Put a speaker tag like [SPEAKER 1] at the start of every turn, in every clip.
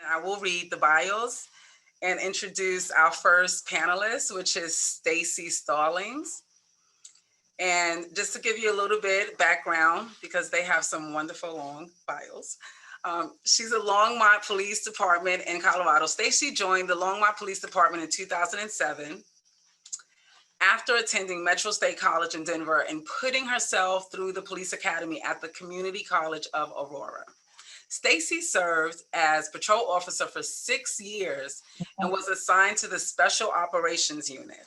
[SPEAKER 1] I will read the bios and introduce our first panelist, which is Staci Stallings. And just to give you a little bit background, because they have some wonderful long bios. She's a Longmont Police Department in Colorado. Staci joined the Longmont Police Department in 2007 after attending Metro State College in Denver and putting herself through the police academy at the Community College of Aurora. Staci served as patrol officer for 6 years and was assigned to the Special Operations Unit.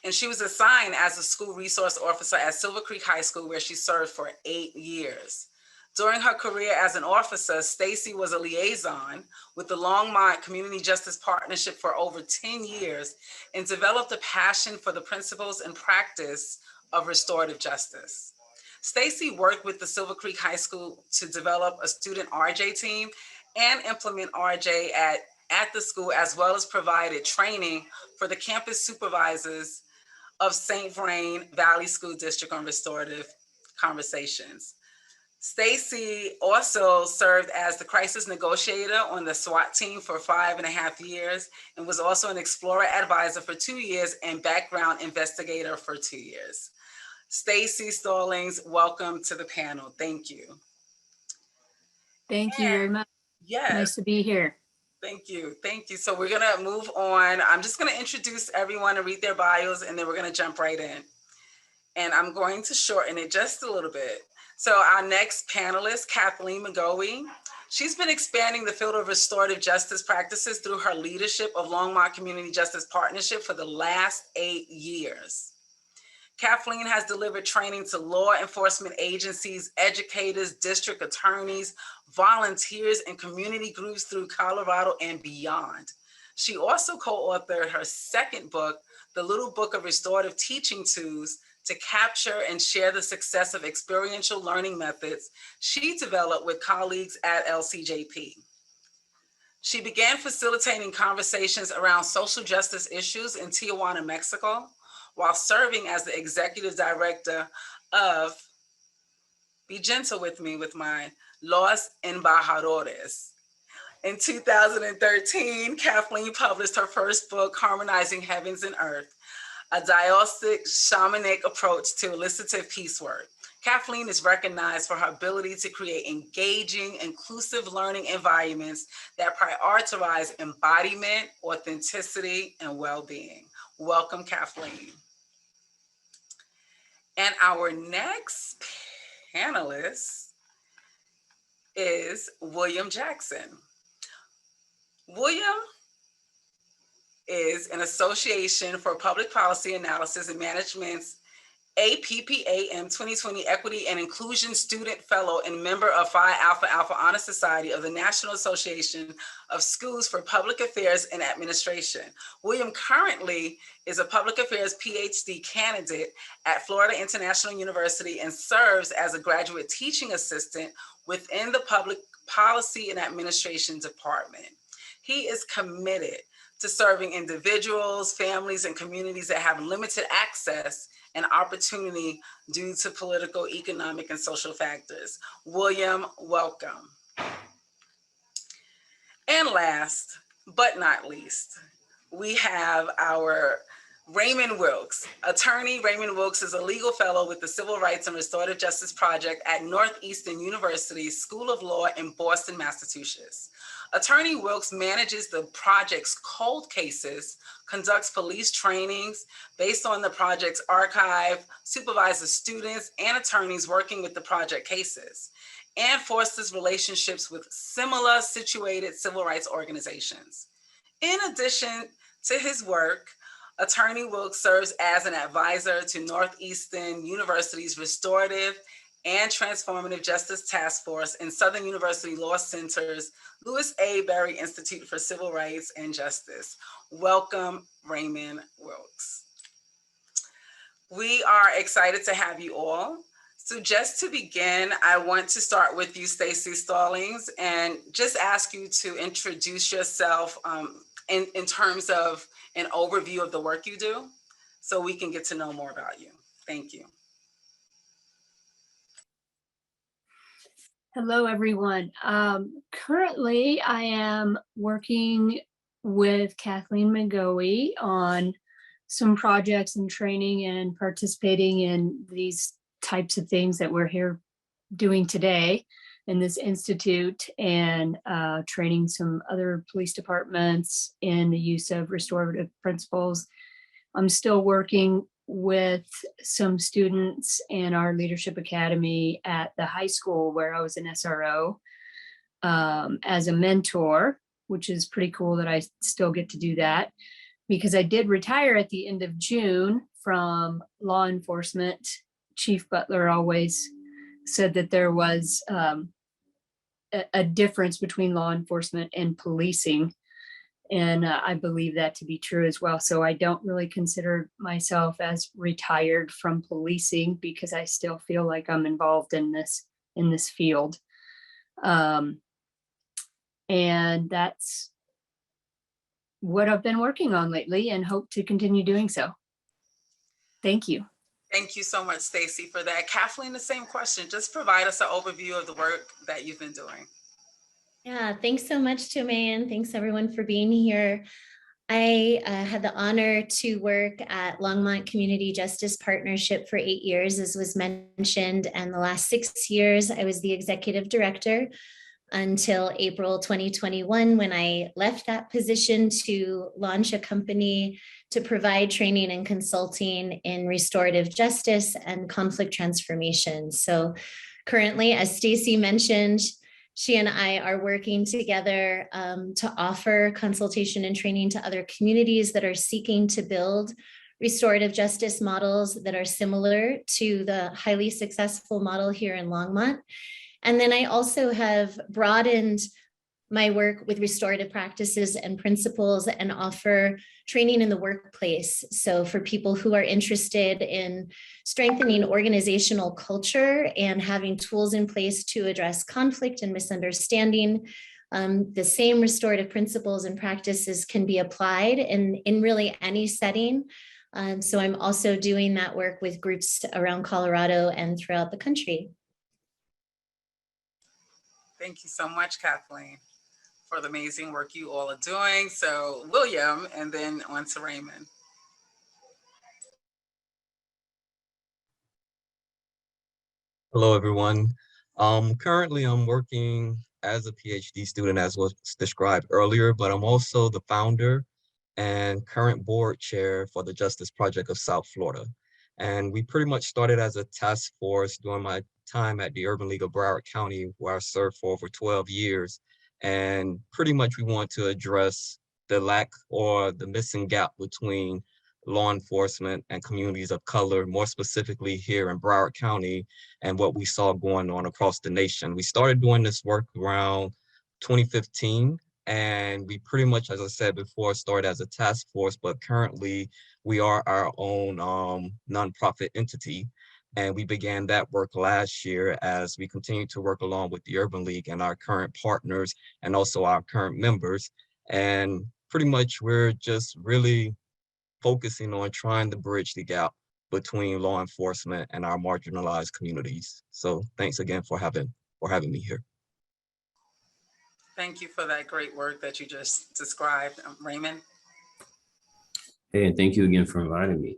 [SPEAKER 1] And she was assigned as a school resource officer at Silver Creek High School, where she served for 8 years. During her career as an officer, Staci was a liaison with the Longmont Community Justice Partnership for over 10 years and developed a passion for the principles and practice of restorative justice. Staci worked with the Silver Creek High School to develop a student RJ team and implement RJ at the school, as well as provided training for the campus supervisors of St. Vrain Valley School District on restorative conversations. Staci also served as the crisis negotiator on the SWAT team for 5.5 years and was also an Explorer advisor for 2 years and background investigator for 2 years. Staci Stallings, welcome to the panel. Thank you.
[SPEAKER 2] Thank you very much.
[SPEAKER 1] Yes.
[SPEAKER 2] Nice to be here.
[SPEAKER 1] Thank you. Thank you. So we're going to move on. I'm just going to introduce everyone and read their bios, and then we're going to jump right in. And I'm going to shorten it just a little bit. So our next panelist, Kathleen McGoey, she's been expanding the field of restorative justice practices through her leadership of Longmont Community Justice Partnership for the last 8 years. Kathleen has delivered training to law enforcement agencies, educators, district attorneys, volunteers, and community groups through Colorado and beyond. She also co-authored her second book, The Little Book of Restorative Teaching Tools, to capture and share the success of experiential learning methods she developed with colleagues at LCJP. She began facilitating conversations around social justice issues in Tijuana, Mexico, while serving as the executive director of, be gentle with me with mine, Los Embajadores. In 2013, Kathleen published her first book, Harmonizing Heavens and Earth, a dialectic shamanic approach to elicitive peace work. Kathleen is recognized for her ability to create engaging, inclusive learning environments that prioritize embodiment, authenticity, and well-being. Welcome, Kathleen. And our next panelist is William Jackson. William is an Association for Public Policy Analysis and Management's APPAM 2020 Equity and Inclusion Student Fellow and member of Phi Alpha Alpha Honor Society of the National Association of Schools for Public Affairs and Administration. William currently is a public affairs PhD candidate at Florida International University and serves as a graduate teaching assistant within the Public Policy and Administration Department. He is committed to serving individuals, families, and communities that have limited access and opportunity due to political, economic, and social factors. William, welcome. And last but not least, we have our Raymond Wilkes. Attorney Raymond Wilkes is a legal fellow with the Civil Rights and Restorative Justice Project at Northeastern University School of Law in Boston, Massachusetts. Attorney Wilkes manages the project's cold cases, conducts police trainings based on the project's archive, supervises students and attorneys working with the project cases, and fosters relationships with similar situated civil rights organizations. In addition to his work, Attorney Wilkes serves as an advisor to Northeastern University's Restorative and Transformative Justice Task Force and Southern University Law Center's Louis A. Berry Institute for Civil Rights and Justice. Welcome, Raymond Wilkes. We are excited to have you all. So just to begin, I want to start with you, Staci Stallings, and just ask you to introduce yourself in terms of an overview of the work you do, so we can get to know more about you. Thank you.
[SPEAKER 2] Hello, everyone. Currently, I am working with Kathleen McGoey on some projects and training and participating in these types of things that we're here doing today in this institute, and training some other police departments in the use of restorative principles. I'm still working with some students in our leadership academy at the high school where I was an SRO, as a mentor, which is pretty cool that I still get to do that, because I did retire at the end of June from law enforcement. Chief Butler always said that there was a difference between law enforcement and policing. And I believe that to be true as well. So I don't really consider myself as retired from policing, because I still feel like I'm involved in this field. And that's what I've been working on lately and hope to continue doing so. Thank you.
[SPEAKER 1] Thank you so much, Staci, for that. Kathleen, the same question. Just provide us an overview of the work that you've been doing.
[SPEAKER 3] Yeah, thanks so much, Tomay, and thanks everyone for being here. I had the honor to work at Longmont Community Justice Partnership for 8 years, as was mentioned, and the last 6 years I was the executive director until April 2021, when I left that position to launch a company to provide training and consulting in restorative justice and conflict transformation. So currently, as Staci mentioned, she and I are working together to offer consultation and training to other communities that are seeking to build restorative justice models that are similar to the highly successful model here in Longmont. And then I also have broadened my work with restorative practices and principles and offer training in the workplace. So for people who are interested in strengthening organizational culture and having tools in place to address conflict and misunderstanding, the same restorative principles and practices can be applied in really any setting. So I'm also doing that work with groups around Colorado and throughout the country.
[SPEAKER 1] Thank you so much, Kathleen, for the amazing work you all are doing. So William, and then on to Raymond.
[SPEAKER 4] Hello, everyone. Currently, I'm working as a PhD student, as was described earlier, but I'm also the founder and current board chair for the Justice Project of South Florida. And we pretty much started as a task force during my time at the Urban League of Broward County, where I served for over 12 years. And pretty much we want to address the lack or the missing gap between law enforcement and communities of color, more specifically here in Broward County, and what we saw going on across the nation. We started doing this work around 2015, and we pretty much, as I said before, started as a task force, but currently we are our own nonprofit entity. And we began that work last year as we continue to work along with the Urban League and our current partners and also our current members. And pretty much we're just really focusing on trying to bridge the gap between law enforcement and our marginalized communities. So thanks again for having me here.
[SPEAKER 1] Thank you for that great work that you just described. Raymond?
[SPEAKER 5] Hey, and thank you again for inviting me.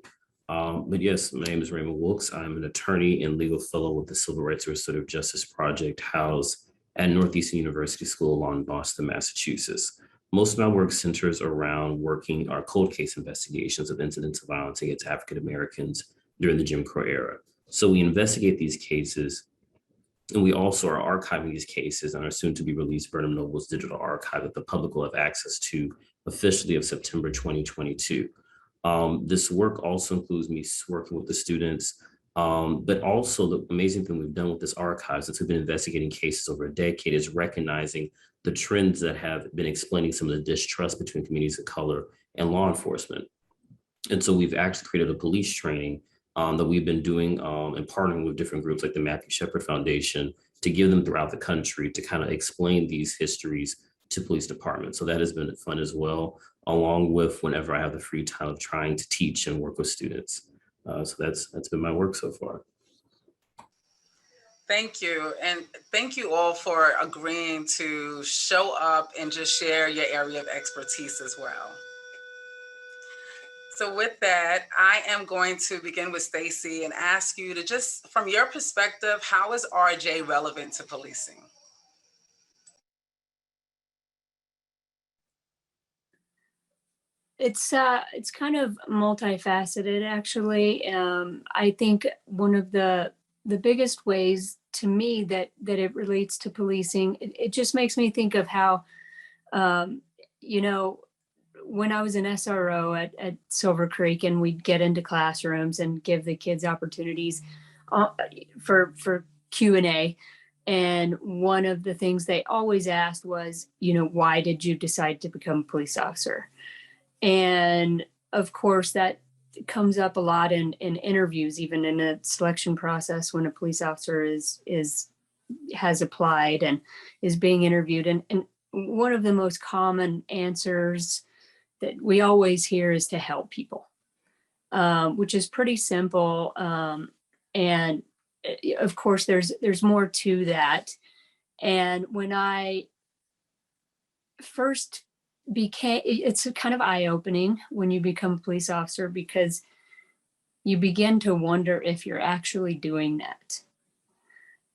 [SPEAKER 5] But yes, my name is Raymond Wilkes. I'm an attorney and legal fellow with the Civil Rights and Restorative Justice Project, housed at Northeastern University School of Law in Boston, Massachusetts. Most of my work centers around working our cold case investigations of incidents of violence against African Americans during the Jim Crow era. So we investigate these cases, and we also are archiving these cases and our soon to be released Burnham Noble's digital archive that the public will have access to officially of September 2022. This work also includes me working with the students, but also the amazing thing we've done with this archive, since we've been investigating cases over a decade, is recognizing the trends that have been explaining some of the distrust between communities of color and law enforcement. And so we've actually created a police training that we've been doing and partnering with different groups like the Matthew Shepard Foundation to give them throughout the country to kind of explain these histories to police departments. So that has been fun as well, along with whenever I have the free time of trying to teach and work with students. So that's been my work so far.
[SPEAKER 1] Thank you. And thank you all for agreeing to show up and just share your area of expertise as well. So with that, I am going to begin with Staci and ask you to just, from your perspective, how is RJ relevant to policing?
[SPEAKER 2] It's kind of multifaceted, actually. I think one of the biggest ways to me that it relates to policing, it just makes me think of how, you know, when I was an SRO at Silver Creek, and we'd get into classrooms and give the kids opportunities for Q&A. And one of the things they always asked was, why did you decide to become a police officer? And of course, that comes up a lot in interviews, even in a selection process when a police officer has applied and is being interviewed. And one of the most common answers that we always hear is to help people, which is pretty simple. And of course, there's more to that. And when I first it's kind of eye-opening when you become a police officer, because you begin to wonder if you're actually doing that.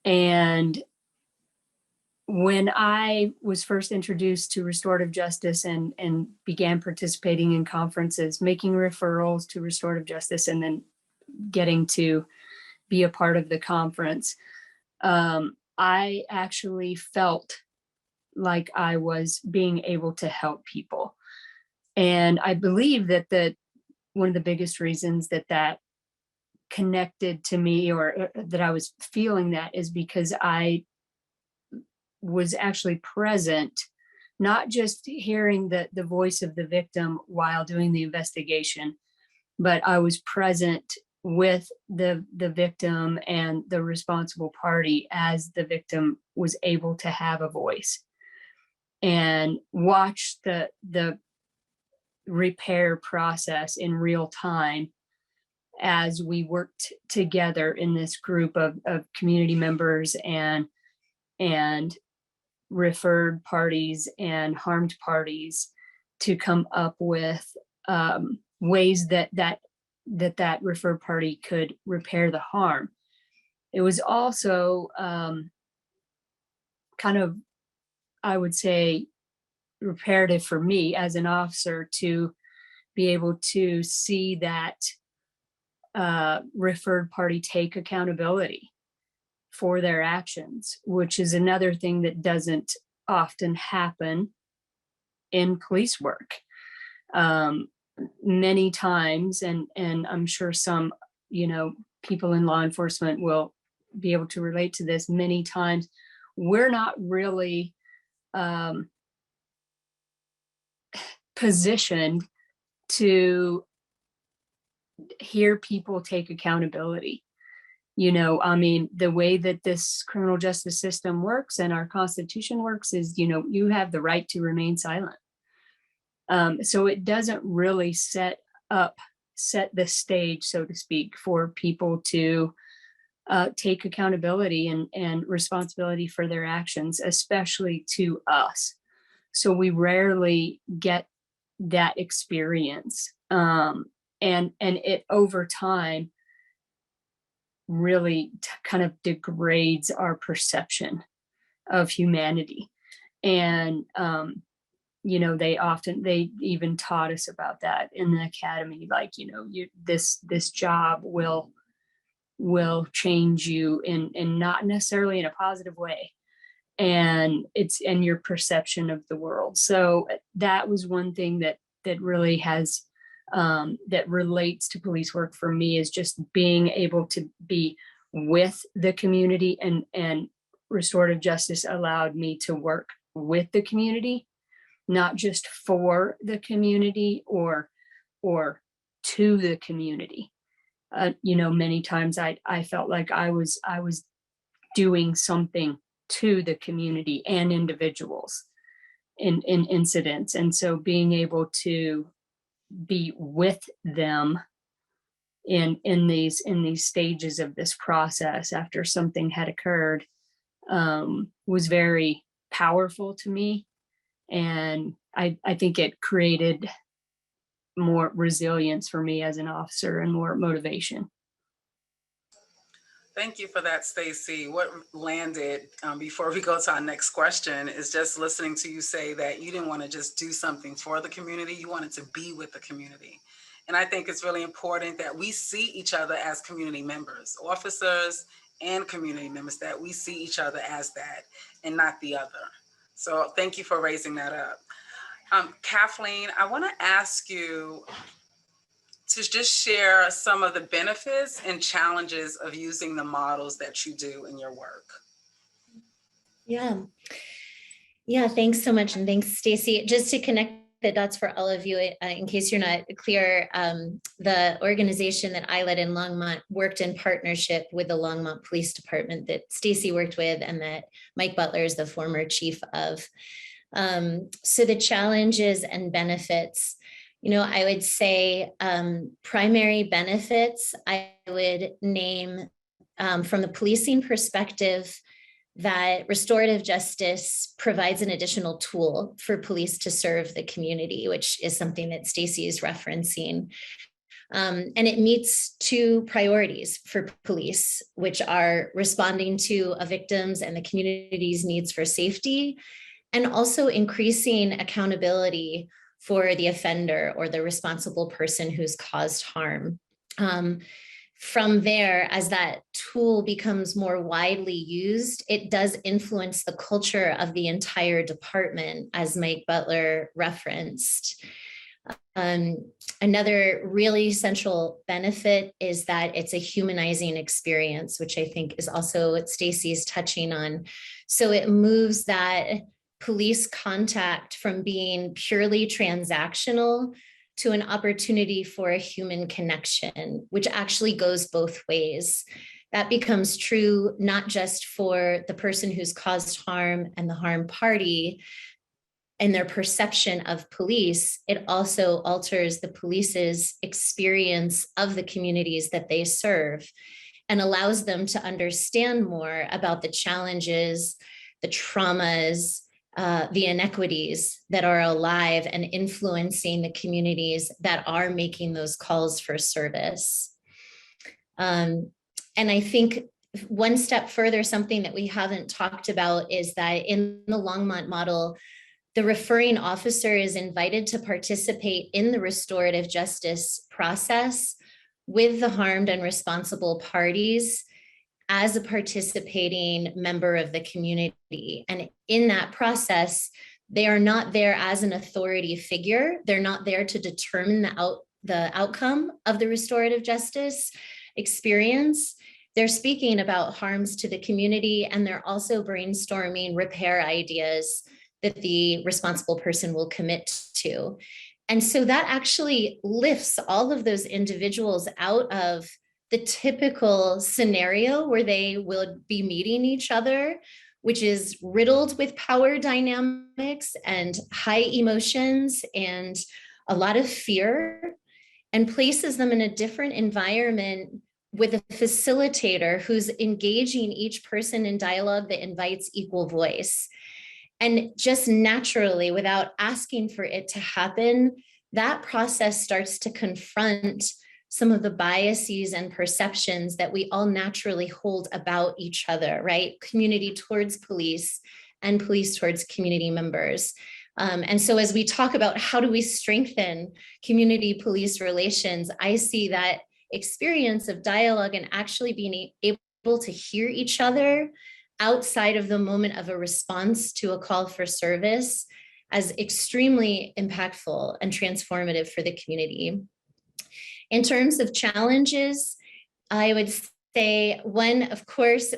[SPEAKER 2] And when I was first introduced to restorative justice and began participating in conferences, making referrals to restorative justice, and then getting to be a part of the conference, I actually felt like I was being able to help people. And I believe that one of the biggest reasons that connected to me, or that I was feeling that, is because I was actually present, not just hearing the voice of the victim while doing the investigation, but I was present with the victim and the responsible party as the victim was able to have a voice, and watch the repair process in real time as we worked together in this group of community members and referred parties and harmed parties to come up with ways that referred party could repair the harm. It was also kind of, I would say, reparative for me as an officer to be able to see that referred party take accountability for their actions, which is another thing that doesn't often happen in police work. Many times, and I'm sure some, people in law enforcement will be able to relate to this, many times we're not really positioned to hear people take accountability. The way that this criminal justice system works and our Constitution works is, you have the right to remain silent. So it doesn't really set the stage, so to speak, for people to take accountability and responsibility for their actions, especially to us. So we rarely get that experience. And it over time really kind of degrades our perception of humanity. And they even taught us about that in the academy, like, this job will change you in not necessarily in a positive way, and it's in your perception of the world. So that was one thing that really has that relates to police work for me, is just being able to be with the community, and restorative justice allowed me to work with the community, not just for the community or to the community. Many times I felt like I was doing something to the community and individuals in incidents. And so being able to be with them in these stages of this process after something had occurred was very powerful to me. And I think it created more resilience for me as an officer and more motivation.
[SPEAKER 1] Thank you for that, Staci. What landed before we go to our next question is just listening to you say that you didn't want to just do something for the community, you wanted to be with the community. And I think it's really important that we see each other as community members, officers and community members, that we see each other as that and not the other. So thank you for raising that up. Kathleen, I want to ask you to just share some of the benefits and challenges of using the models that you do in your work.
[SPEAKER 3] Yeah, thanks so much. And thanks, Staci. Just to connect the dots for all of you, in case you're not clear, the organization that I led in Longmont worked in partnership with the Longmont Police Department that Staci worked with and that Mike Butler is the former chief of. So the challenges and benefits, I would say primary benefits, I would name from the policing perspective that restorative justice provides an additional tool for police to serve the community, which is something that Staci is referencing. And it meets two priorities for police, which are responding to a victim's and the community's needs for safety, and also increasing accountability for the offender or the responsible person who's caused harm. From there, as that tool becomes more widely used, it does influence the culture of the entire department, as Mike Butler referenced. Another really central benefit is that it's a humanizing experience, which I think is also what Staci's touching on. So it moves that police contact from being purely transactional to an opportunity for a human connection, which actually goes both ways. That becomes true not just for the person who's caused harm and the harm party and their perception of police, it also alters the police's experience of the communities that they serve and allows them to understand more about the challenges, the traumas, the inequities that are alive and influencing the communities that are making those calls for service. And I think one step further, something that we haven't talked about is that in the Longmont model, the referring officer is invited to participate in the restorative justice process with the harmed and responsible parties as a participating member of the community. And in that process, they are not there as an authority figure. They're not there to determine the outcome of the restorative justice experience. They're speaking about harms to the community, and they're also brainstorming repair ideas that the responsible person will commit to. And so that actually lifts all of those individuals out of the typical scenario where they will be meeting each other, which is riddled with power dynamics and high emotions and a lot of fear, and places them in a different environment with a facilitator who's engaging each person in dialogue that invites equal voice. And just naturally, without asking for it to happen, that process starts to confront some of the biases and perceptions that we all naturally hold about each other, right? Community towards police and police towards community members. And so as we talk about how do we strengthen community police relations, I see that experience of dialogue and actually being able to hear each other outside of the moment of a response to a call for service as extremely impactful and transformative for the community. In terms of challenges, I would say one, of course,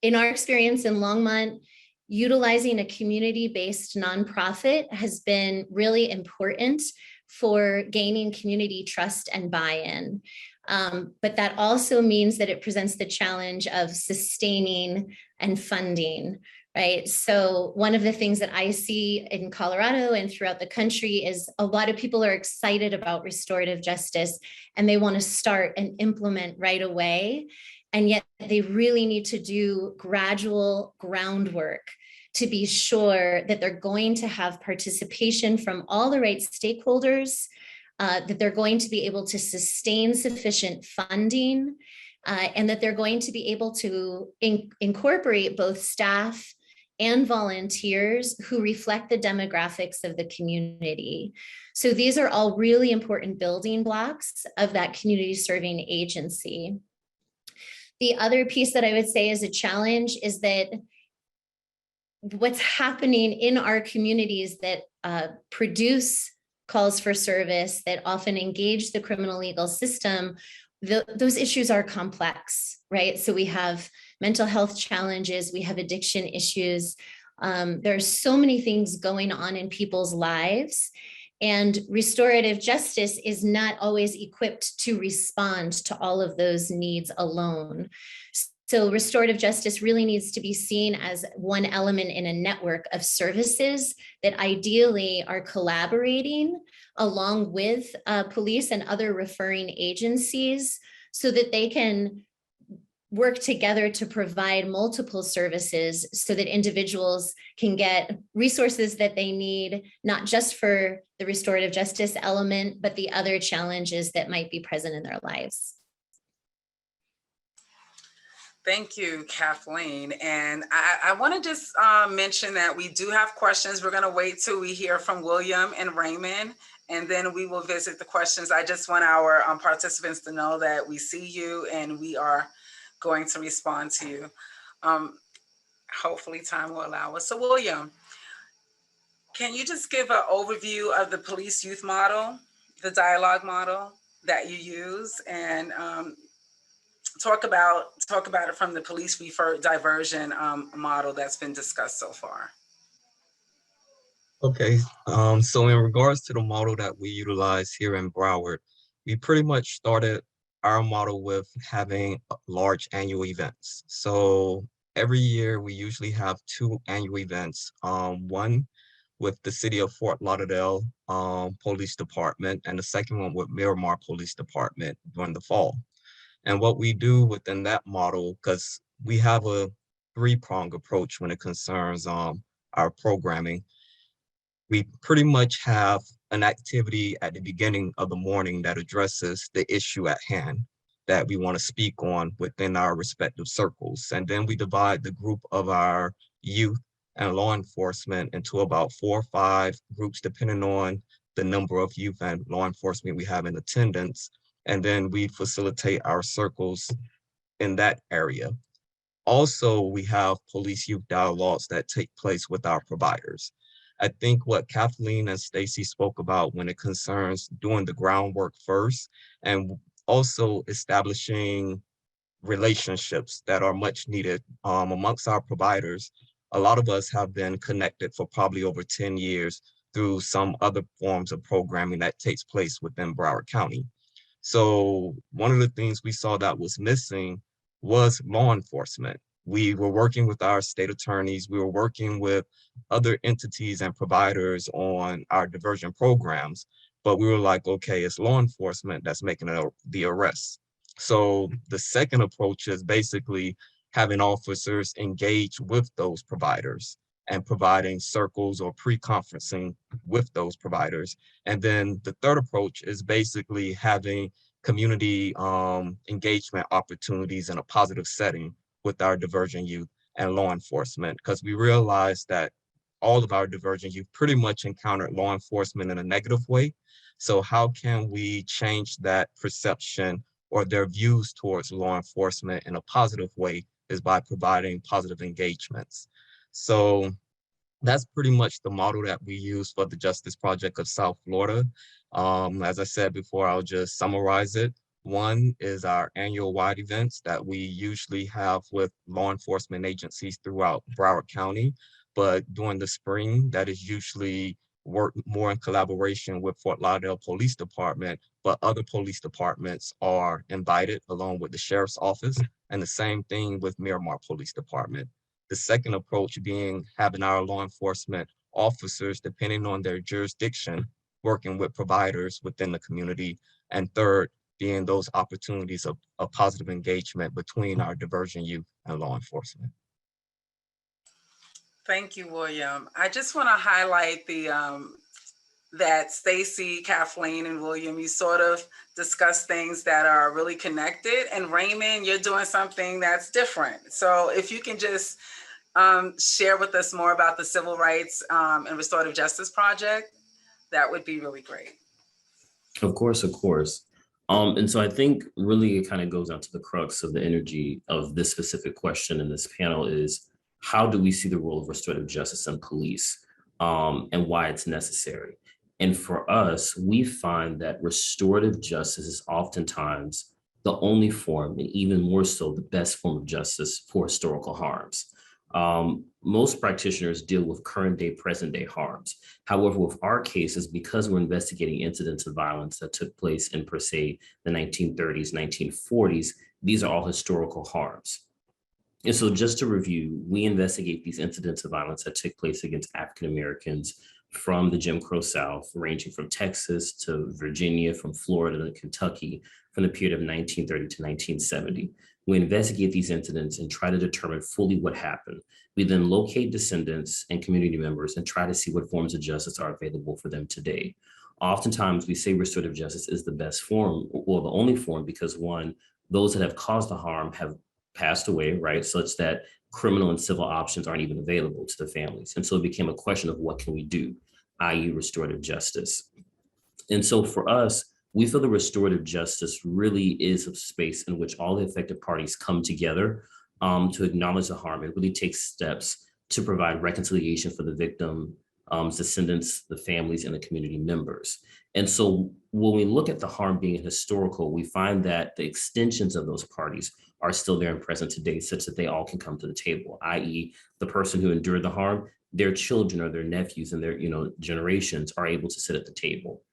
[SPEAKER 3] in our experience in Longmont, utilizing a community-based nonprofit has been really important for gaining community trust and buy-in. But that also means that it presents the challenge of sustaining and funding, right? So one of the things that I see in Colorado and throughout the country is a lot of people are excited about restorative justice and they want to start and implement right away. And yet they really need to do gradual groundwork to be sure that they're going to have participation from all the right stakeholders, that they're going to be able to sustain sufficient funding, and that they're going to be able to incorporate both staff and volunteers who reflect the demographics of the community. So these are all really important building blocks of that community serving agency. The other piece that I would say is a challenge is that what's happening in our communities that produce calls for service, that often engage the criminal legal system, those issues are complex, right? So we have mental health challenges, we have addiction issues. There are so many things going on in people's lives, and restorative justice is not always equipped to respond to all of those needs alone. So restorative justice really needs to be seen as one element in a network of services that ideally are collaborating along with police and other referring agencies so that they can work together to provide multiple services so that individuals can get resources that they need, not just for the restorative justice element, but the other challenges that might be present in their lives.
[SPEAKER 1] Thank you, Kathleen. And I want to just mention that we do have questions. We're going to wait till we hear from William and Raymond, and then we will visit the questions. I just want our participants to know that we see you and we are going to respond to you. Hopefully time will allow us. So William, can you just give an overview of the police youth model, the dialogue model that you use, and talk about it from the police refer diversion model that's been discussed so far?
[SPEAKER 4] Okay, so in regards to the model that we utilize here in Broward, we pretty much started our model with having large annual events. So every year we usually have 2 annual events, one with the City of Fort Lauderdale Police Department, and the second one with Miramar Police Department during the fall. And what we do within that model, because we have a 3-pronged approach when it concerns our programming, we pretty much have an activity at the beginning of the morning that addresses the issue at hand that we want to speak on within our respective circles. And then we divide the group of our youth and law enforcement into about 4 or 5 groups, depending on the number of youth and law enforcement we have in attendance. And then we facilitate our circles in that area. Also, we have police youth dialogues that take place with our providers. I think what Kathleen and Staci spoke about when it concerns doing the groundwork first, and also establishing relationships that are much needed amongst our providers. A lot of us have been connected for probably over 10 years through some other forms of programming that takes place within Broward County. So one of the things we saw that was missing was law enforcement. We were working with our state attorneys. We were working with other entities and providers on our diversion programs, but we were like, okay, it's law enforcement that's making the arrests. So the second approach is basically having officers engage with those providers and providing circles or pre-conferencing with those providers. And then the third approach is basically having community engagement opportunities in a positive setting with our diversion youth and law enforcement, because we realized that all of our diversion youth pretty much encountered law enforcement in a negative way. So how can we change that perception or their views towards law enforcement in a positive way is by providing positive engagements. So that's pretty much the model that we use for the Justice Project of South Florida. As I said before, I'll just summarize it. One is our annual wide events that we usually have with law enforcement agencies throughout Broward County. But during the spring, that is usually work more in collaboration with Fort Lauderdale Police Department, but other police departments are invited along with the Sheriff's Office, and the same thing with Miramar Police Department. The second approach being having our law enforcement officers, depending on their jurisdiction, working with providers within the community. And third, being those opportunities of positive engagement between our diversion youth and law enforcement.
[SPEAKER 1] Thank you, William. I just want to highlight that Staci, Kathleen, and William, you sort of discuss things that are really connected. And Raymond, you're doing something that's different. So if you can just share with us more about the Civil Rights and Restorative Justice Project, that would be really great.
[SPEAKER 5] Of course, of course. And so I think really it kind of goes down to the crux of the energy of this specific question in this panel is, how do we see the role of restorative justice and police and why it's necessary? And for us, we find that restorative justice is oftentimes the only form, and even more so, the best form of justice for historical harms. Most practitioners deal with current day, present day harms. However, with our cases, because we're investigating incidents of violence that took place in, per se, the 1930s, 1940s, these are all historical harms. And so just to review, we investigate these incidents of violence that took place against African Americans from the Jim Crow South, ranging from Texas to Virginia, from Florida to Kentucky, from the period of 1930 to 1970. We investigate these incidents and try to determine fully what happened. We then locate descendants and community members and try to see what forms of justice are available for them today. Oftentimes, we say restorative justice is the best form, or the only form, because one, those that have caused the harm have passed away, right, such that criminal and civil options aren't even available to the families. And so it became a question of what can we do, i.e. restorative justice. And so for us, we feel the restorative justice really is a space in which all the affected parties come together to acknowledge the harm and really take steps to provide reconciliation for the victim, descendants, the families, and the community members. And so when we look at the harm being historical, we find that the extensions of those parties are still there and present today, such that they all can come to the table, i.e. the person who endured the harm, their children or their nephews and their generations are able to sit at the table.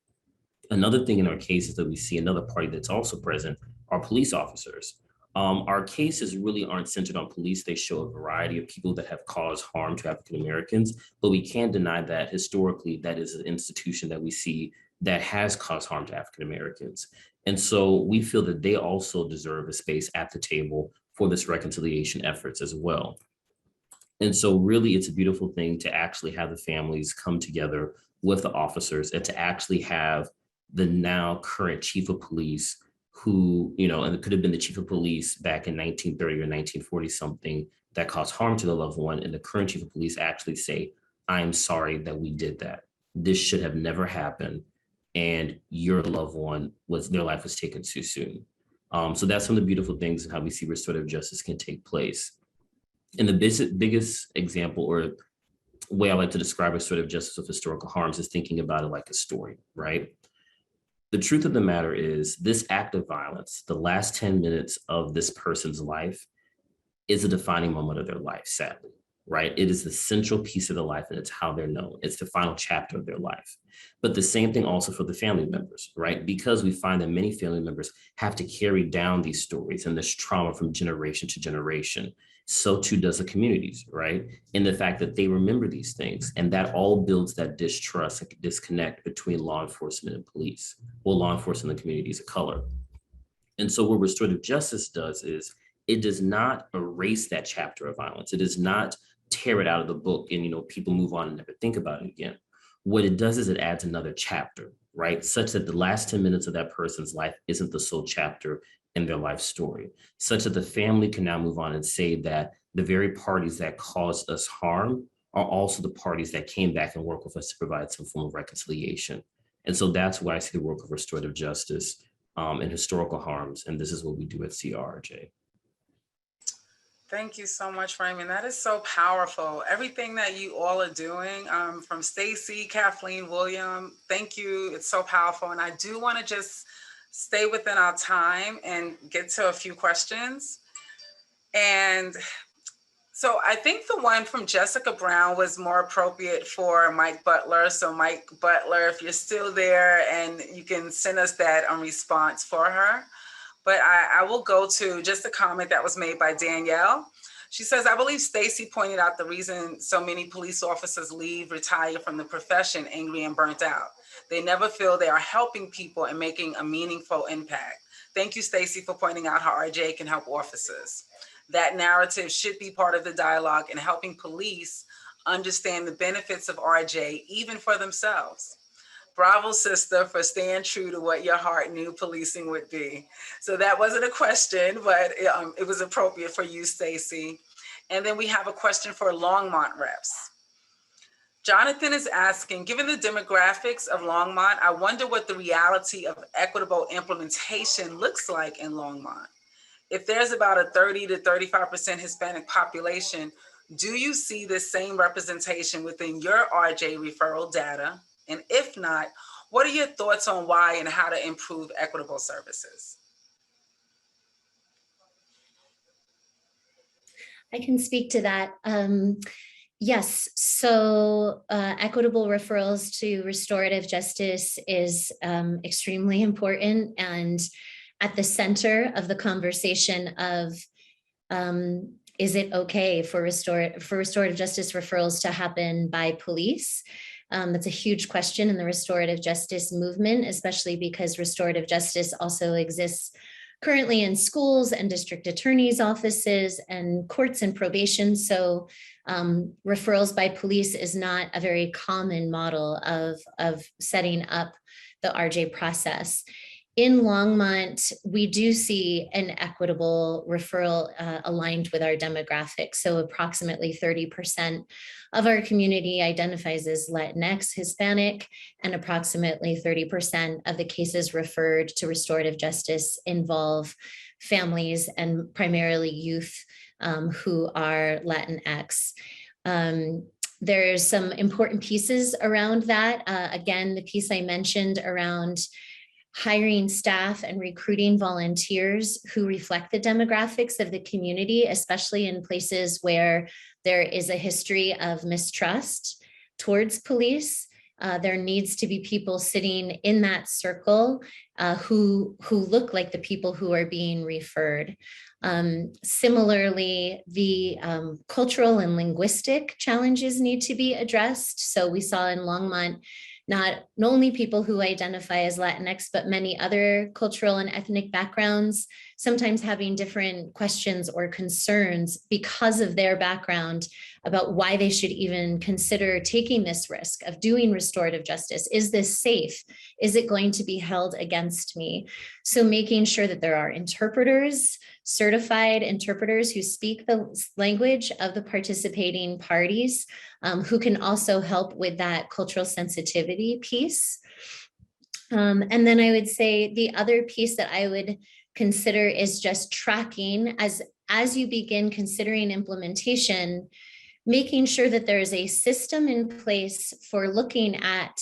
[SPEAKER 5] Another thing in our cases that we see, another party that's also present, are police officers. Our cases really aren't centered on police. They show a variety of people that have caused harm to African Americans, but we can't deny that historically that is an institution that we see that has caused harm to African Americans. And so we feel that they also deserve a space at the table for this reconciliation efforts as well. And so really it's a beautiful thing to actually have the families come together with the officers and to actually have the now current chief of police who, and it could have been the chief of police back in 1930 or 1940 something that caused harm to the loved one. And the current chief of police actually say, I'm sorry that we did that. This should have never happened. And your loved one their life was taken too soon. So that's some of the beautiful things and how we see restorative justice can take place. And the biggest example or way I like to describe restorative justice of historical harms is thinking about it like a story, right? The truth of the matter is this act of violence, the last 10 minutes of this person's life is a defining moment of their life, sadly, right? It is the central piece of their life and it's how they're known. It's the final chapter of their life. But the same thing also for the family members, right? Because we find that many family members have to carry down these stories and this trauma from generation to generation. So too does the communities, right? And the fact that they remember these things, and that all builds that distrust and disconnect between law enforcement and police, or law enforcement and communities of color. And so what restorative justice does is it does not erase that chapter of violence. It does not tear it out of the book and people move on and never think about it again. What it does is it adds another chapter, right? Such that the last 10 minutes of that person's life isn't the sole chapter in their life story, such that the family can now move on and say that the very parties that caused us harm are also the parties that came back and work with us to provide some form of reconciliation. And so that's why I see the work of restorative justice and historical harms. And this is what we do at NCORJ.
[SPEAKER 1] Thank you so much, Raymond. That is so powerful. Everything that you all are doing, from Staci, Kathleen, William, thank you. It's so powerful. And I do want to just stay within our time and get to a few questions. And so I think the one from Jessica Brown was more appropriate for Mike Butler. So Mike Butler, if you're still there, and you can send us that response for her. But I will go to just a comment that was made by Danielle. She says, I believe Staci pointed out the reason so many police officers leave, retire from the profession angry and burnt out. They never feel they are helping people and making a meaningful impact. Thank you, Staci, for pointing out how RJ can help officers. That narrative should be part of the dialogue in helping police understand the benefits of RJ, even for themselves. Bravo, sister, for staying true to what your heart knew policing would be. So that wasn't a question, but it was appropriate for you, Staci. And then we have a question for Longmont reps. Jonathan is asking, given the demographics of Longmont, I wonder what the reality of equitable implementation looks like in Longmont. If there's about a 30 to 35% Hispanic population, do you see the same representation within your RJ referral data? And if not, what are your thoughts on why and how to improve equitable services?
[SPEAKER 3] I can speak to that. Yes, so equitable referrals to restorative justice is extremely important and at the center of the conversation of is it okay for restorative justice referrals to happen by police? That's a huge question in the restorative justice movement, especially because restorative justice also exists currently in schools and district attorneys' offices and courts and probation. So referrals by police is not a very common model of setting up the RJ process. In Longmont, we do see an equitable referral aligned with our demographics. So approximately 30% of our community identifies as Latinx, Hispanic, and approximately 30% of the cases referred to restorative justice involve families and primarily youth who are Latinx. There's some important pieces around that. Again, the piece I mentioned around hiring staff and recruiting volunteers who reflect the demographics of the community, especially in places where there is a history of mistrust towards police. There needs to be people sitting in that circle who look like the people who are being referred. Similarly, the cultural and linguistic challenges need to be addressed. So we saw in Longmont, not only people who identify as Latinx, but many other cultural and ethnic backgrounds, sometimes having different questions or concerns because of their background about why they should even consider taking this risk of doing restorative justice. Is this safe? Is it going to be held against me? So making sure that there are interpreters, certified interpreters who speak the language of the participating parties, who can also help with that cultural sensitivity piece. And then I would say the other piece that I would consider is just tracking as you begin considering implementation, making sure that there is a system in place for looking at,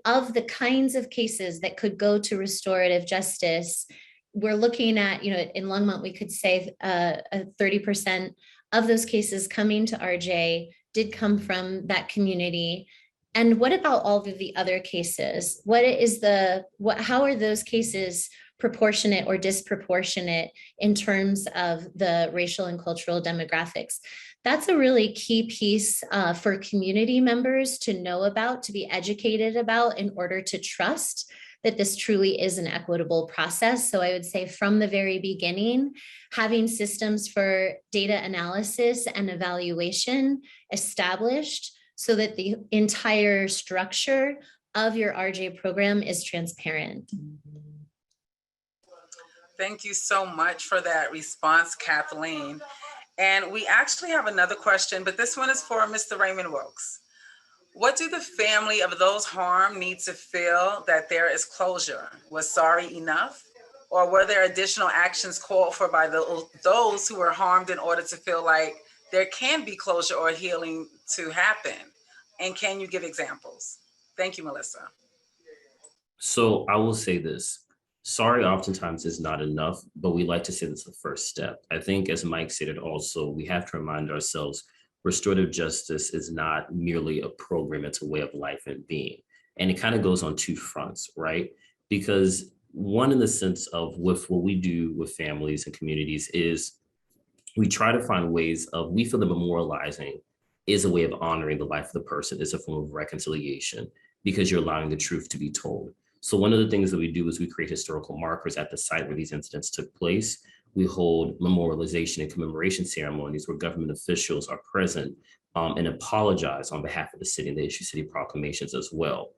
[SPEAKER 3] of the kinds of cases that could go to restorative justice. We're looking at, in Longmont, we could say 30% of those cases coming to RJ did come from that community. And what about all of the other cases? How are those cases proportionate or disproportionate in terms of the racial and cultural demographics? That's a really key piece for community members to know about, to be educated about in order to trust that this truly is an equitable process. So I would say from the very beginning, having systems for data analysis and evaluation established so that the entire structure of your RJ program is transparent.
[SPEAKER 1] Thank you so much for that response, Kathleen. And we actually have another question, but this one is for Mr. Raymond Wilkes. What do the family of those harmed need to feel that there is closure? Was sorry enough? Or were there additional actions called for by those who were harmed in order to feel like there can be closure or healing to happen? And can you give examples? Thank you, Melissa.
[SPEAKER 5] So I will say this. Sorry oftentimes is not enough, but we like to say that's the first step. I think, as Mike stated also, we have to remind ourselves restorative justice is not merely a program, it's a way of life and being. And it kind of goes on two fronts, right? Because one, in the sense of with what we do with families and communities is we try to find ways of, we feel that memorializing is a way of honoring the life of the person, is a form of reconciliation, because you're allowing the truth to be told. So one of the things that we do is we create historical markers at the site where these incidents took place. We hold memorialization and commemoration ceremonies where government officials are present and apologize on behalf of the city, and they issue city proclamations as well.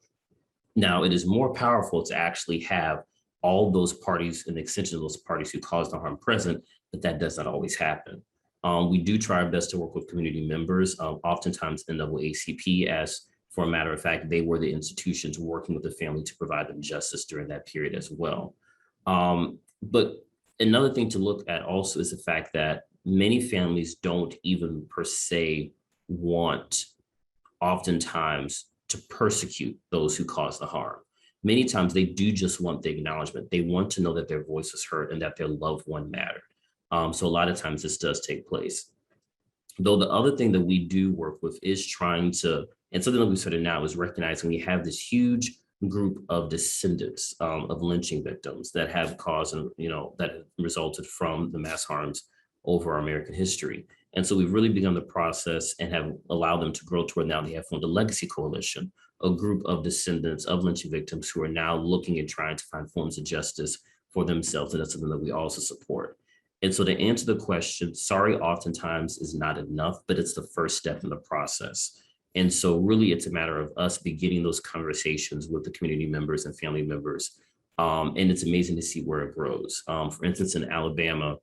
[SPEAKER 5] Now, it is more powerful to actually have all those parties and the extension of those parties who caused the harm present, but that does not always happen. We do try our best to work with community members, oftentimes NAACP, as for a matter of fact, they were the institutions working with the family to provide them justice during that period as well. But another thing to look at also is the fact that many families don't even per se want, oftentimes, to persecute those who cause the harm. Many times they do just want the acknowledgement. They want to know that their voice is heard and that their loved one mattered. So a lot of times this does take place. Though the other thing that we do work with is trying to, and something that we started now is recognizing we have this huge group of descendants of lynching victims that have caused, and that have resulted from the mass harms over our American history. And so we've really begun the process and have allowed them to grow to where now they have formed a legacy coalition, a group of descendants of lynching victims who are now looking and trying to find forms of justice for themselves. And that's something that we also support. And so to answer the question, sorry oftentimes is not enough, but it's the first step in the process. And so really it's a matter of us beginning those conversations with the community members and family members. And it's amazing to see where it grows. For instance, in Alabama,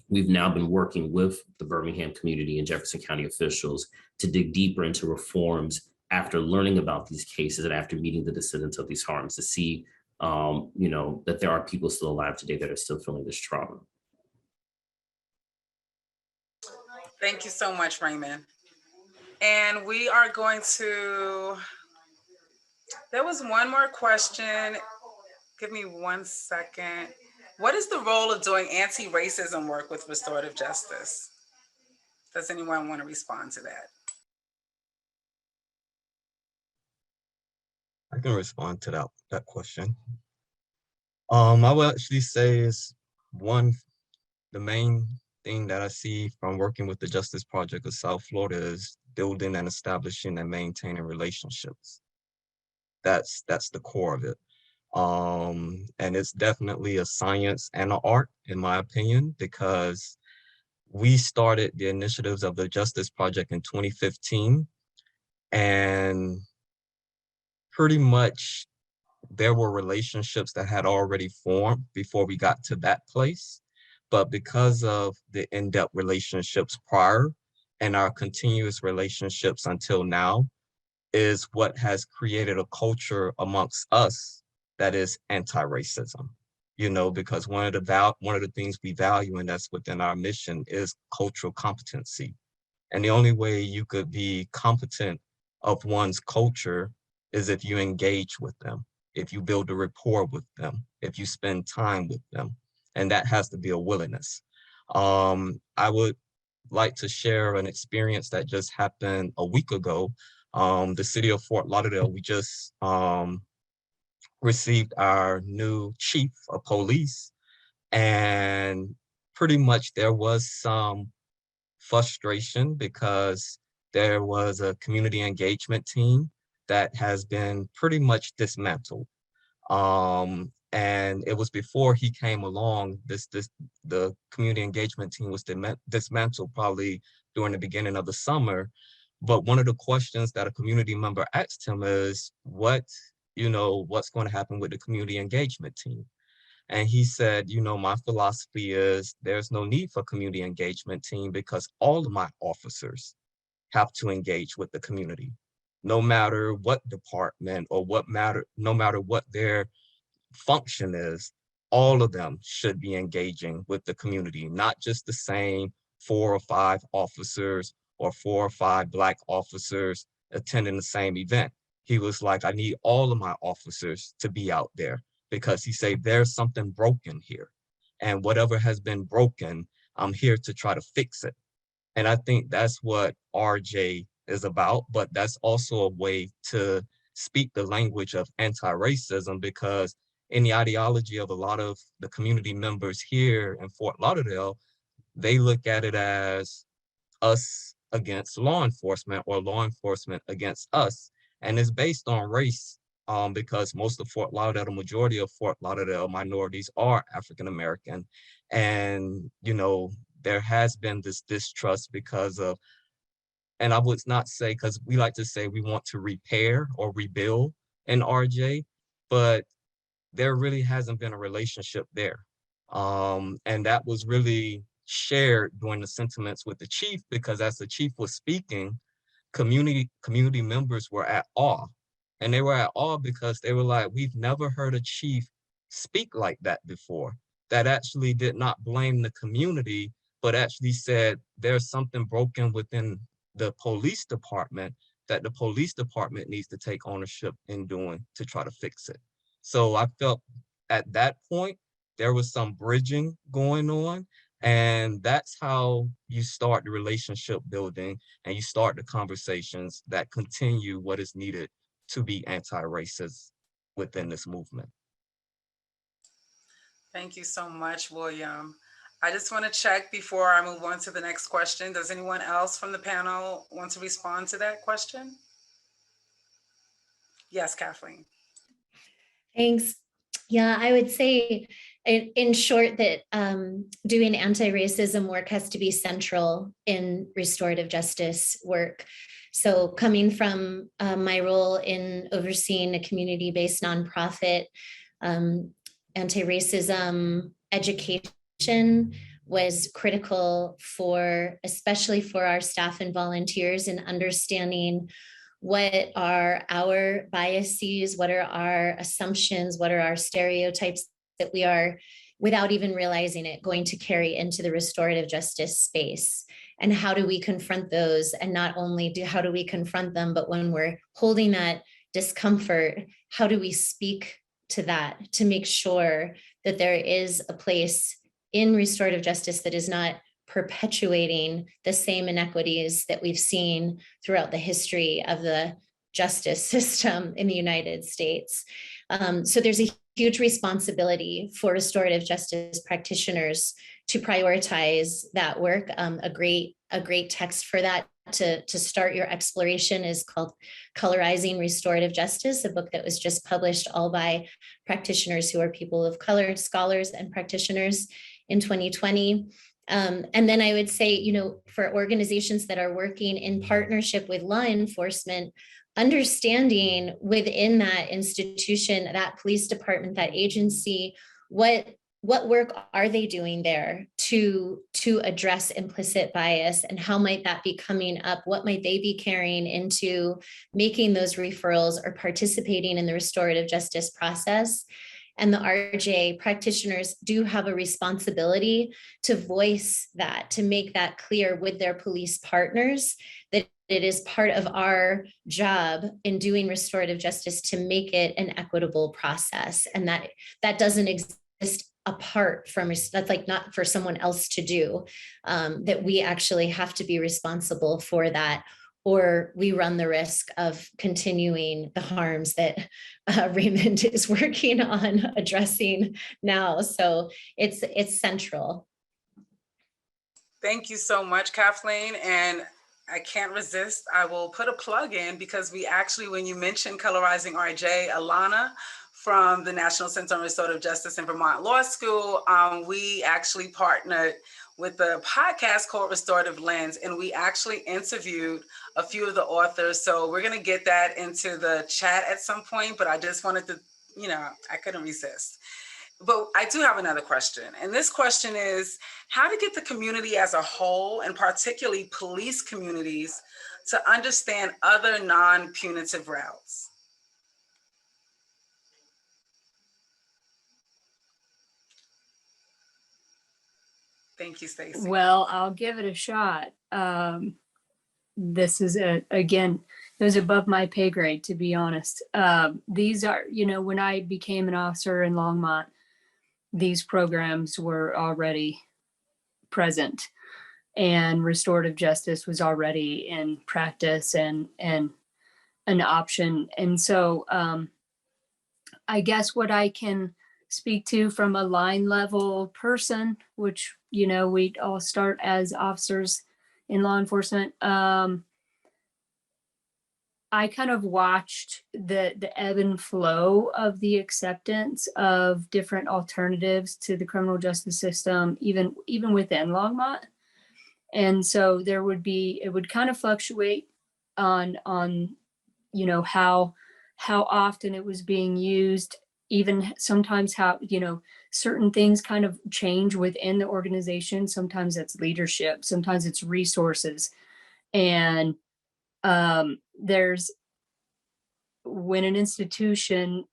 [SPEAKER 5] we've now been working with the Birmingham community and Jefferson County officials to dig deeper into reforms after learning about these cases and after meeting the descendants of these harms, to see that there are people still alive today that are still feeling this trauma.
[SPEAKER 1] Thank you so much, Raymond. And we are going to, there was one more question. Give me 1 second. What is the role of doing anti-racism work with restorative justice? Does anyone want to respond to that?
[SPEAKER 4] I can respond to that question. I will actually say is the main thing that I see from working with the Justice Project of South Florida is building and establishing and maintaining relationships. That's the core of it. And it's definitely a science and an art, in my opinion, because we started the initiatives of the Justice Project in 2015, and pretty much there were relationships that had already formed before we got to that place. But because of the in-depth relationships prior and our continuous relationships until now is what has created a culture amongst us that is anti-racism, because one of the things we value, and that's within our mission, is cultural competency. And the only way you could be competent of one's culture is if you engage with them, if you build a rapport with them, if you spend time with them. And that has to be a willingness. I would like to share an experience that just happened a week ago. The city of Fort Lauderdale, we just received our new chief of police, and pretty much there was some frustration because there was a community engagement team that has been pretty much dismantled. And it was before he came along, the community engagement team was dismantled probably during the beginning of the summer. But one of the questions that a community member asked him is, what's going to happen with the community engagement team? And he said, my philosophy is there's no need for community engagement team because all of my officers have to engage with the community, no matter what department or no matter what their function is. All of them should be engaging with the community, not just the same 4 or 5 officers or 4 or 5 Black officers attending the same event. He was like, I need all of my officers to be out there, because he said there's something broken here, and whatever has been broken, I'm here to try to fix it. And I think that's what RJ is about, but that's also a way to speak the language of anti-racism, because in the ideology of a lot of the community members here in Fort Lauderdale, they look at it as us against law enforcement or law enforcement against us. And it's based on race, because most of Fort Lauderdale, the majority of Fort Lauderdale minorities are African American. And, there has been this distrust because of, and I would not say, because we like to say we want to repair or rebuild in RJ, but there really hasn't been a relationship there. And that was really shared during the sentiments with the chief, because as the chief was speaking, community members were at awe. And they were at awe because they were like, we've never heard a chief speak like that before. That actually did not blame the community, but actually said there's something broken within the police department that the police department needs to take ownership in doing to try to fix it. So I felt at that point, there was some bridging going on. And that's how you start the relationship building and you start the conversations that continue what is needed to be anti-racist within this movement.
[SPEAKER 1] Thank you so much, William. I just want to check before I move on to the next question. Does anyone else from the panel want to respond to that question? Yes, Kathleen.
[SPEAKER 3] Thanks. Yeah, I would say in short that doing anti-racism work has to be central in restorative justice work. So coming from my role in overseeing a community-based nonprofit, anti-racism education was critical especially for our staff and volunteers in understanding what are our biases, what are our assumptions, what are our stereotypes that we are, without even realizing it, going to carry into the restorative justice space. And how do we confront those? And not only how do we confront them, but when we're holding that discomfort, how do we speak to that to make sure that there is a place in restorative justice that is not perpetuating the same inequities that we've seen throughout the history of the justice system in the United States. So there's a huge responsibility for restorative justice practitioners to prioritize that work. A great text for that to start your exploration is called Colorizing Restorative Justice, a book that was just published all by practitioners who are people of color, scholars and practitioners in 2020. And then I would say, for organizations that are working in partnership with law enforcement, understanding within that institution, that police department, that agency, what work are they doing there to address implicit bias, and how might that be coming up? What might they be carrying into making those referrals or participating in the restorative justice process? And the RJ practitioners do have a responsibility to voice that, to make that clear with their police partners, that it is part of our job in doing restorative justice to make it an equitable process. And that doesn't exist apart from, that's like not for someone else to do, that we actually have to be responsible for that, or we run the risk of continuing the harms that Raymond is working on addressing now. So it's central.
[SPEAKER 1] Thank you so much, Kathleen. And I can't resist. I will put a plug in because we actually, when you mentioned Colorizing RJ, Alana from the National Center on Restorative Justice in Vermont Law School, we actually partnered with a podcast called Restorative Lens, and we actually interviewed a few of the authors. So we're gonna get that into the chat at some point, but I just wanted to, I couldn't resist. But I do have another question. And this question is how to get the community as a whole, and particularly police communities, to understand other non-punitive routes. Thank you, Staci.
[SPEAKER 2] Well, I'll give it a shot. This is again, goes above my pay grade, to be honest. These are, when I became an officer in Longmont, these programs were already present, and restorative justice was already in practice and an option. And so I guess what I can speak to from a line level person, which we all start as officers in law enforcement. I kind of watched the ebb and flow of the acceptance of different alternatives to the criminal justice system, even within Longmont. And so it would kind of fluctuate on how often it was being used, even sometimes how, certain things kind of change within the organization. Sometimes it's leadership, sometimes it's resources. And when an institution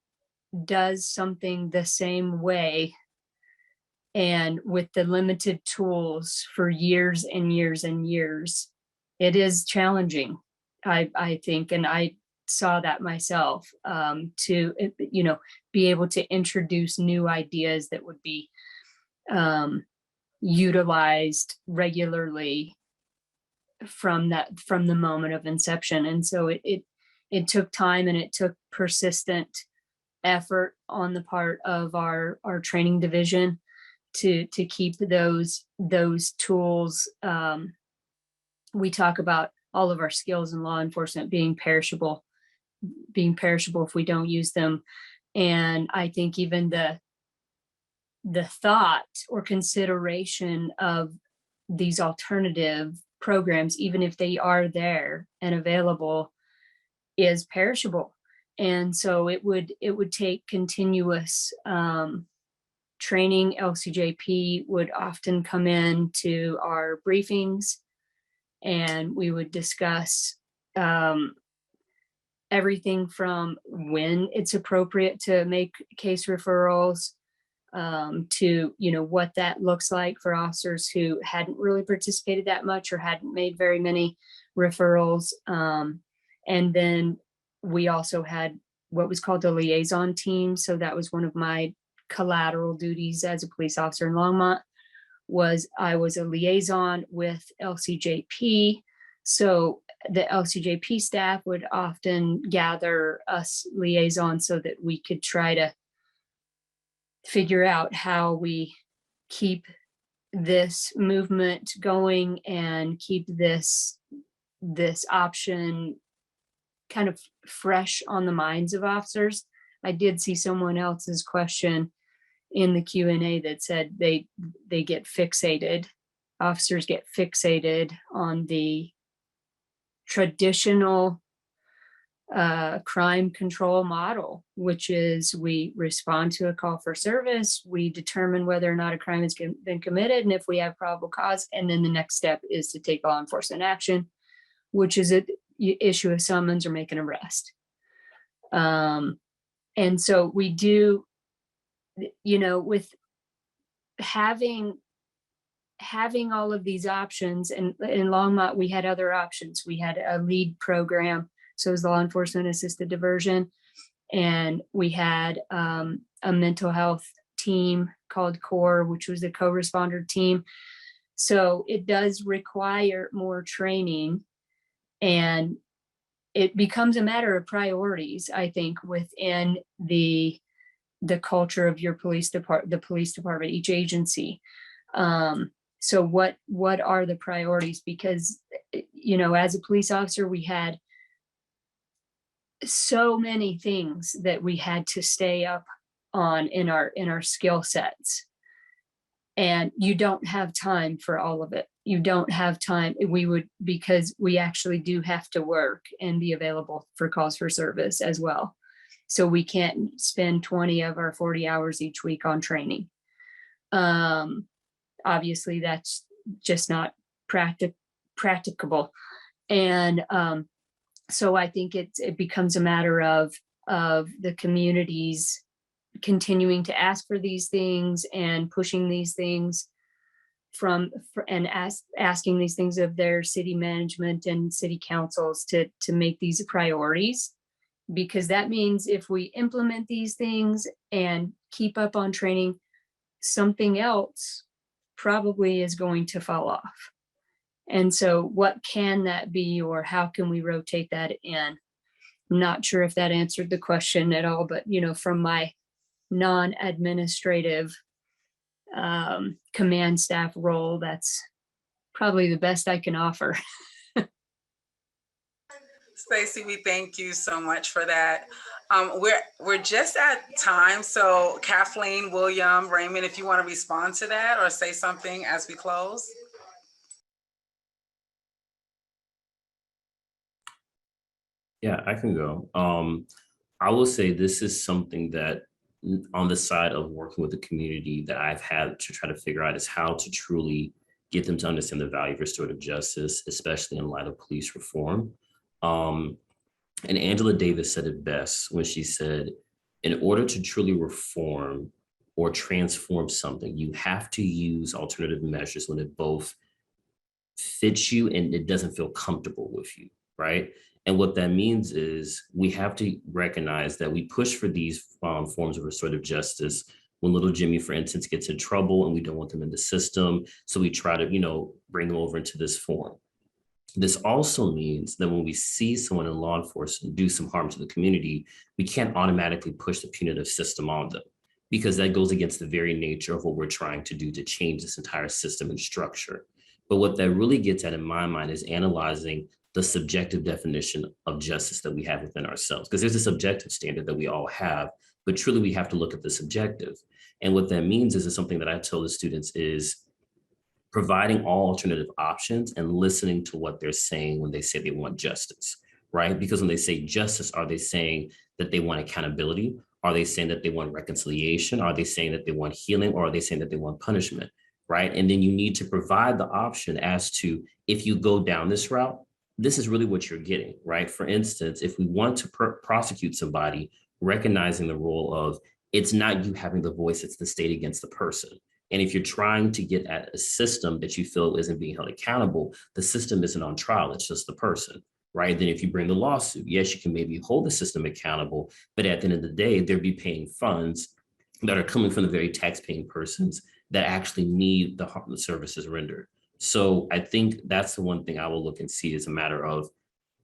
[SPEAKER 2] does something the same way and with the limited tools for years and years and years, it is challenging, I think. And I saw that myself, to, be able to introduce new ideas that would be utilized regularly from the moment of inception. And so it took time, and it took persistent effort on the part of our training division to keep those tools. We talk about all of our skills in law enforcement being perishable if we don't use them. And I think even the thought or consideration of these alternative programs, even if they are there and available, is perishable. And so it would take continuous training. LCJP would often come in to our briefings, and we would discuss everything from when it's appropriate to make case referrals, to what that looks like for officers who hadn't really participated that much or hadn't made very many referrals. And then we also had what was called the liaison team. So that was one of my collateral duties as a police officer in Longmont. I was a liaison with LCJP. So the LCJP staff would often gather us liaisons so that we could try to figure out how we keep this movement going and keep this option kind of fresh on the minds of officers. I did see someone else's question in the Q&A that said they get fixated. Officers get fixated on the traditional crime control model, which is we respond to a call for service, we determine whether or not a crime has been committed, and if we have probable cause, and then the next step is to take law enforcement action, which is you issue a summons or make an arrest. And so we do, with having all of these options, and in Longmont, we had other options. We had a lead program, so it was law enforcement assisted diversion. And we had a mental health team called CORE, which was a co-responder team. So it does require more training, and it becomes a matter of priorities, I think, within the culture of your police department, each agency. So what are the priorities? Because, as a police officer, we had so many things that we had to stay up on in our skill sets. And you don't have time for all of it. You don't have time. Because we actually do have to work and be available for calls for service as well. So we can't spend 20 of our 40 hours each week on training. Obviously, that's just not practicable. And so I think it becomes a matter of the communities continuing to ask for these things and pushing these things asking these things of their city management and city councils to make these priorities. Because that means if we implement these things and keep up on training, something else probably is going to fall off. And so what can that be, or how can we rotate that in? I'm not sure if that answered the question at all, but from my non-administrative command staff role. That's probably the best I can offer.
[SPEAKER 1] Staci, we thank you so much for that. We're just at time, so Kathleen, William, Raymond, if you want to respond to that or say something as we close.
[SPEAKER 5] Yeah, I can go. I will say this is something that on the side of working with the community that I've had to try to figure out is how to truly get them to understand the value of restorative justice, especially in light of police reform. And Angela Davis said it best when she said, in order to truly reform or transform something, you have to use alternative measures when it both fits you and it doesn't feel comfortable with you, right? And what that means is we have to recognize that we push for these forms of restorative justice when little Jimmy, for instance, gets in trouble and we don't want them in the system. So we try to, bring them over into this form. This also means that when we see someone in law enforcement do some harm to the community, we can't automatically push the punitive system on them because that goes against the very nature of what we're trying to do to change this entire system and structure. But what that really gets at in my mind is analyzing the subjective definition of justice that we have within ourselves, because there's a subjective standard that we all have, but truly we have to look at the subjective. And what that means is something that I tell the students is providing all alternative options and listening to what they're saying when they say they want justice, right? Because when they say justice, are they saying that they want accountability? Are they saying that they want reconciliation? Are they saying that they want healing? Or are they saying that they want punishment, right? And then you need to provide the option as to, if you go down this route, this is really what you're getting, right? For instance, if we want to prosecute somebody, recognizing the role of, it's not you having the voice, it's the state against the person. And if you're trying to get at a system that you feel isn't being held accountable, the system isn't on trial, it's just the person, right? Then if you bring the lawsuit, yes, you can maybe hold the system accountable, but at the end of the day, they'll be paying funds that are coming from the very tax-paying persons that actually need the services rendered. So I think that's the one thing I will look and see is a matter of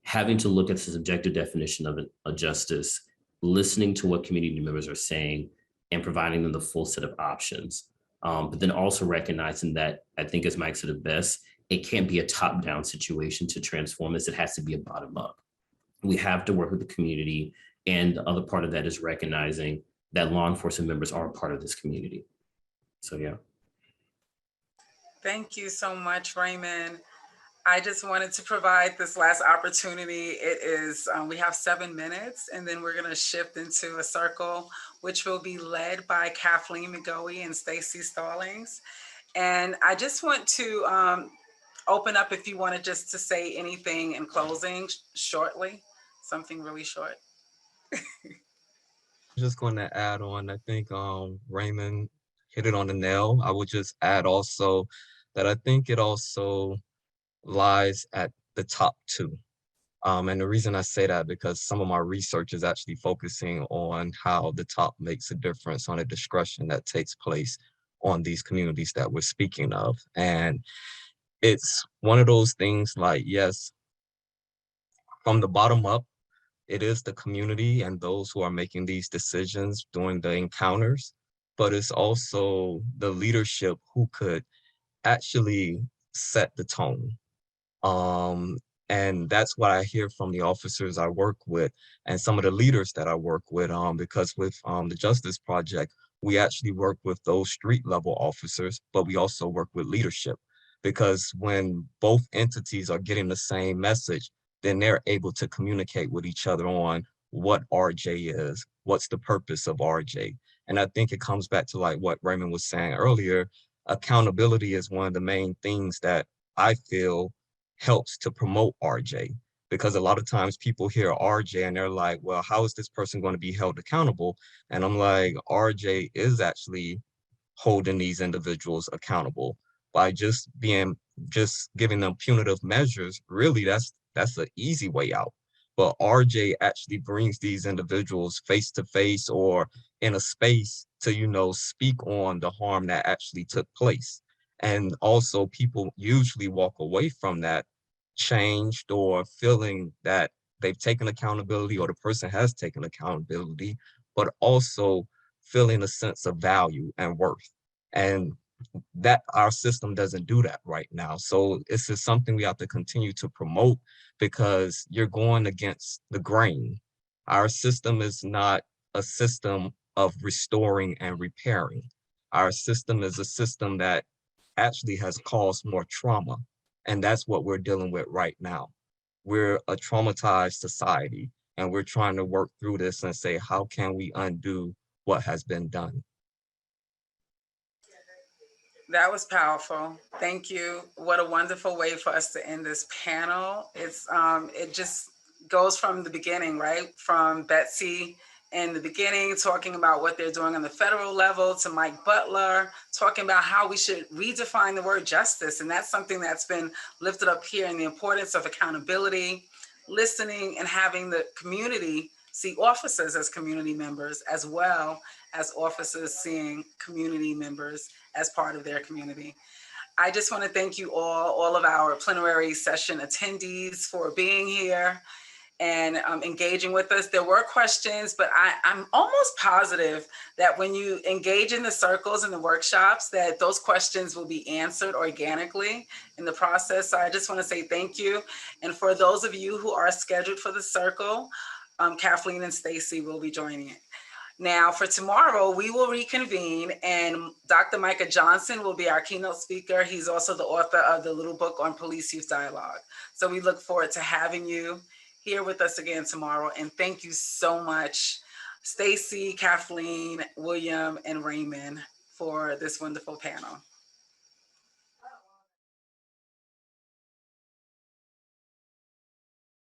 [SPEAKER 5] having to look at the subjective definition of a justice, listening to what community members are saying, and providing them the full set of options. But then also recognizing that, I think as Mike said it best, it can't be a top-down situation to transform this. It has to be a bottom-up. We have to work with the community. And the other part of that is recognizing that law enforcement members are a part of this community. So, yeah.
[SPEAKER 1] Thank you so much, Raymond. I just wanted to provide this last opportunity. It is, we have 7 minutes, and then we're going to shift into a circle, which will be led by Kathleen McGoey and Staci Stallings. And I just want to open up if you wanted just to say anything in closing shortly, something really short.
[SPEAKER 4] Just going to add on, I think Raymond hit it on the nail. I would just add also that I think it also lies at the top two. And the reason I say that, because some of my research is actually focusing on how the top makes a difference on a discretion that takes place on these communities that we're speaking of. And it's one of those things like, yes, from the bottom up, it is the community and those who are making these decisions during the encounters, but it's also the leadership who could actually set the tone. And that's what I hear from the officers I work with and some of the leaders that I work with, because with the Justice Project, we actually work with those street level officers, but we also work with leadership, because when both entities are getting the same message, then they're able to communicate with each other on what RJ is, what's the purpose of RJ. And I think it comes back to like what Raymond was saying earlier, accountability is one of the main things that I feel helps to promote RJ, because a lot of times people hear RJ and they're like, well, how is this person going to be held accountable? And I'm like, RJ is actually holding these individuals accountable by just giving them punitive measures. Really, that's an easy way out. But RJ actually brings these individuals face to face or in a space to, speak on the harm that actually took place. And also people usually walk away from that changed or feeling that they've taken accountability or the person has taken accountability, but also feeling a sense of value and worth. And that our system doesn't do that right now. So this is something we have to continue to promote because you're going against the grain. Our system is not a system of restoring and repairing. Our system is a system that actually has caused more trauma. And that's what we're dealing with right now. We're a traumatized society, and we're trying to work through this and say, how can we undo what has been done?
[SPEAKER 1] That was powerful. Thank you. What a wonderful way for us to end this panel. It just goes from the beginning, right? From Betsy in the beginning, talking about what they're doing on the federal level, to Mike Butler, talking about how we should redefine the word justice. And that's something that's been lifted up here, and the importance of accountability, listening, and having the community see officers as community members, as well as officers seeing community members as part of their community. I just want to thank you all of our plenary session attendees, for being here and engaging with us. There were questions, but I'm almost positive that when you engage in the circles and the workshops, that those questions will be answered organically in the process. So I just want to say thank you. And for those of you who are scheduled for the circle, Kathleen and Staci will be joining it. Now, for tomorrow, we will reconvene, and Dr. Micah Johnson will be our keynote speaker. He's also the author of the little book on police-youth dialogue. So we look forward to having you here with us again tomorrow. And thank you so much, Staci, Kathleen, William, and Raymond, for this wonderful panel.